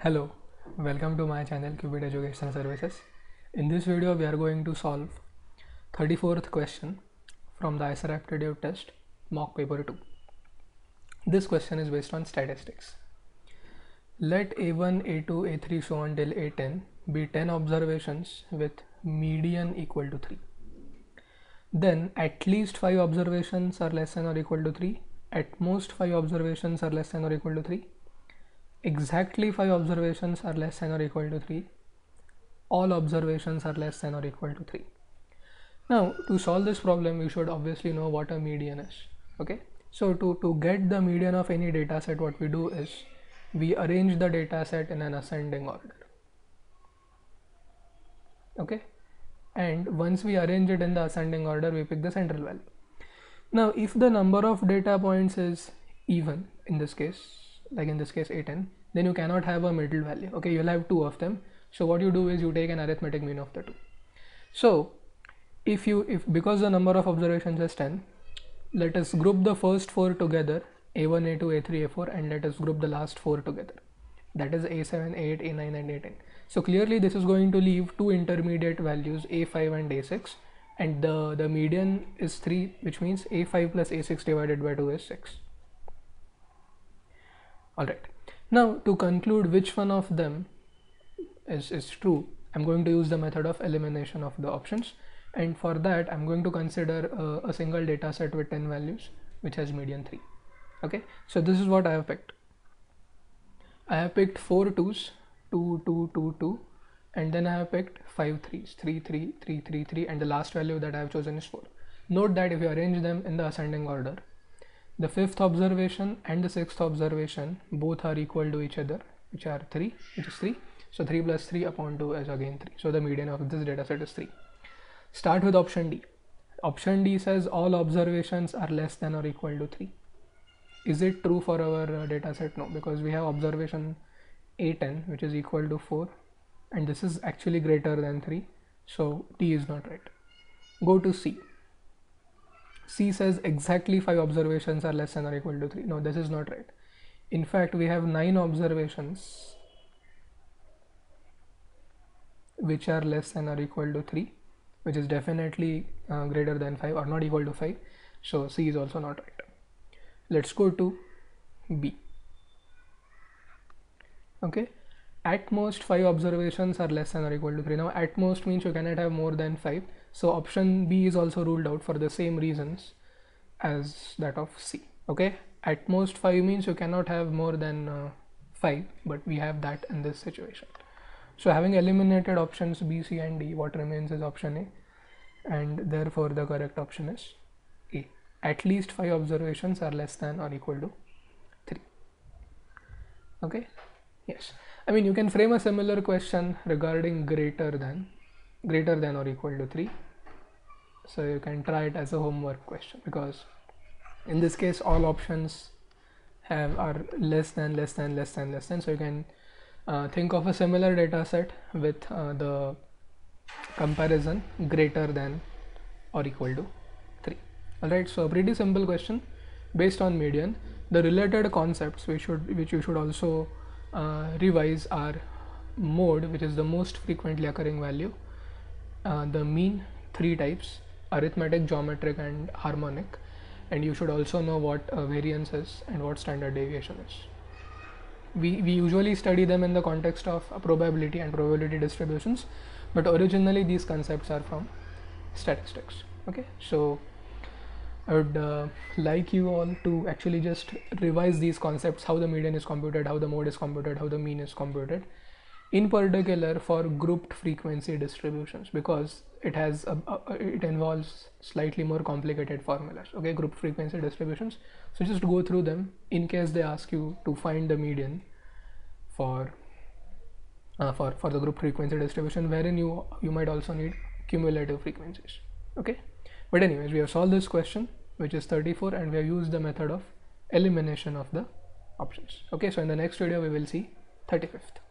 Hello, welcome to my channel Qubit Educational Services. In this video we are going to solve 34th question from the ICER Aptitude Test mock paper 2. This question is based on statistics. Let A1, A2, A3 so on till A10 be 10 observations with median equal to 3. Then at least 5 observations are less than or equal to 3, at most 5 observations are less than or equal to 3, exactly 5 observations are less than or equal to 3, all observations are less than or equal to 3. Now to solve this problem we should obviously know what a median is. Okay, so to get the median of any data set, what we do is we arrange the data set in an ascending order. Okay, and once we arrange it in the ascending order we pick the central value. Now if the number of data points is even, in this case, like in this case A10, then you cannot have a middle value. Okay, you'll have two of them. So what you do is you take an arithmetic mean of the two. So if because the number of observations is 10, let us group the first 4 together, A1, A2, A3, A4, and let us group the last 4 together, that is A7, A8, A9 and A10. So clearly this is going to leave two intermediate values, A5 and A6, and the median is 3, which means A5 plus A6 divided by 2 is 6. Alright, now to conclude which one of them is true, I'm going to use the method of elimination of the options, and for that I'm going to consider a single data set with 10 values which has median 3. Okay, so this is what I have picked. I have picked 4 2s, 2 2 2 2, and then I have picked 5 3s, 3 3 3 3 3, and the last value that I have chosen is 4. Note that if you arrange them in the ascending order, the 5th observation and the 6th observation both are equal to each other, which are 3, which is 3. So 3 plus 3 upon 2 is again 3. So the median of this data set is 3. Start with option D. Option D says all observations are less than or equal to 3. Is it true for our data set? No, because we have observation A10 which is equal to 4, and this is actually greater than 3. So D is not right. Go to C. C says exactly 5 observations are less than or equal to 3. No, this is not right. In fact, we have 9 observations which are less than or equal to 3, which is definitely greater than 5 or not equal to 5. So C is also not right. Let's go to B. Okay, at most 5 observations are less than or equal to 3. Now at most means you cannot have more than 5. So option B is also ruled out for the same reasons as that of C. Okay, at most 5 means you cannot have more than 5, but we have that in this situation. So having eliminated options B, C and D, what remains is option A, and therefore the correct option is A. At least 5 observations are less than or equal to 3. Okay, yes. I mean, you can frame a similar question regarding greater than or equal to 3. So you can try it as a homework question, because in this case all options are less than. So you can think of a similar data set with the comparison greater than or equal to 3. Alright, so a pretty simple question based on median. The related concepts which you should also revise are mode, which is the most frequently occurring value, the mean, 3 types, arithmetic, geometric and harmonic, and you should also know what variance is and what standard deviation is. We usually study them in the context of probability and probability distributions, but originally these concepts are from statistics. Okay, so I would like you all to actually just revise these concepts, how the median is computed, how the mode is computed, how the mean is computed, in particular for grouped frequency distributions, because it involves slightly more complicated formulas. Okay, grouped frequency distributions. So just go through them in case they ask you to find the median for the group frequency distribution, wherein you might also need cumulative frequencies. Okay, but anyways, we have solved this question, which is 34, and we have used the method of elimination of the options. Okay, so in the next video we will see 35th.